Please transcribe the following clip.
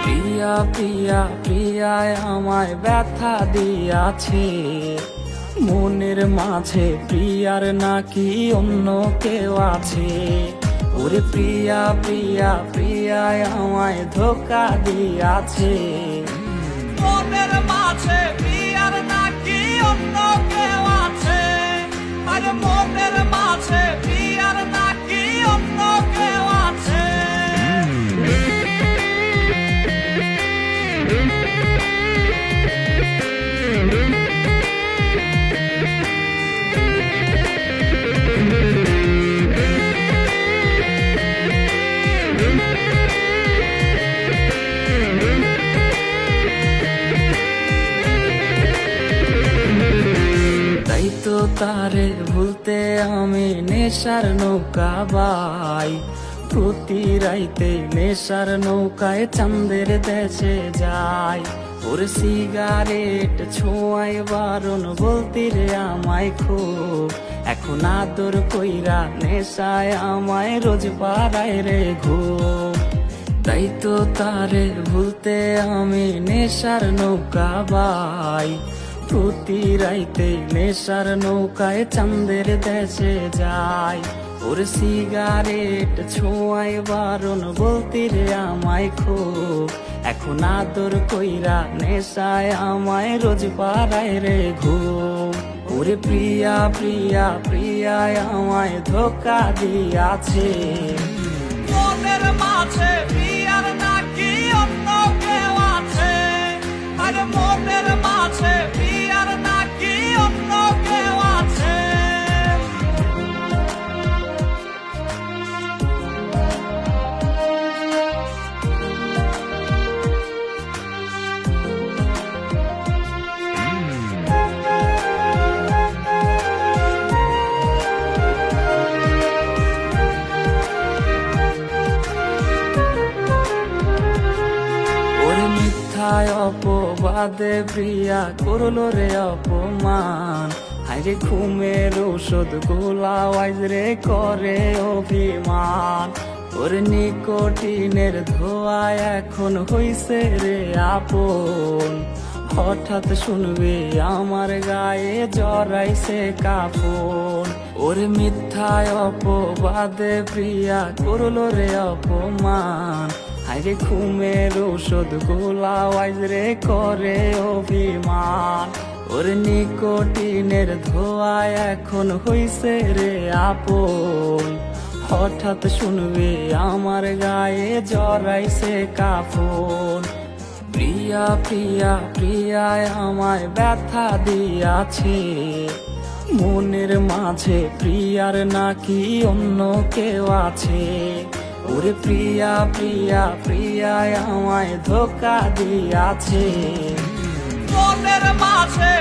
প্রিয়া প্রিয়া প্রিয়ায় আমায় ব্যথা দিয়াছে, মনের মাঝে প্রিয়ার নাকি অন্য কেউ আছে। ওরে প্রিয়া প্রিয়া প্রিয়ায় আমায় ধোকা দিয়াছে, মনের মাঝে প্রিয়ার নাকি অন্য কেউ আছে। আরে মনের মাঝে প্রিয়ার নাকি অন্য কেউ আছে। তাই তো তারে ভুলতে আমি নেশার নৌকা বাই, প্রতি রাইতে নেশার নৌকায় চাঁদের দেশে যাই। ওর সিগারেট ছোঁয়াই বারণ বলতি রে আমায় খুব, এখন আদর কইরা নেশায় আমায় রোজ পাড়ায় রে ঘুম। তাই তো তারে ভুলতে আমি নেশার নৌকা বাই, প্রতি রাইতে নেশার নৌকায় চাঁদের দেশে যাই। ওর সিগারেট ছোঁয়াই বারণ বলতি রে আমায় খুব, এখন আদর কইরা নেশায় আমায় রোজ পাড়ায় রে ঘুম। ওরে প্রিয়া প্রিয়া প্রিয়ায় আমায় ধোকা দিয়াছে, মনের মাঝে প্রিয়ার নাকি অন্য কেউ আছে। আরে মনের মাঝে প্রিয়ার নাকি অন্য কেউ আছে। ওরে মিথ্যায় অপবাদে প্রিয়া করলো রে অপমান, হাইরে ঘুমের ঔষধ গোলাওয়াইজ রে করে অভিমান। ওর নিকোটিনের ধোঁয়ায় এখন হইছে রে আপন, হঠাৎ শুনবে আমার গায়ে জড়াইছে কাফন। ওর মিথ্যায় অপবাদে প্রিয়া করলো রে অপমান, হাইরে ঘুমের ঔষধ গোলাওয়াইজ রে করে অভিমান। ওর নিকোটিনের ধোঁয়ায় এখন হইছে রে আপন, হঠাৎ শুনবে আমার গায়ে জড়াইছে কাফন। প্রিয়া প্রিয়া প্রিয়ায় আমায় ব্যথা দিয়াছে, মনের মাঝে প্রিয়ার নাকি অন্য কেউ আছে। ওরে প্রিয়া প্রিয়া প্রিয়ায় আমায় ধোকা দিয়াছে, মনের মাঝে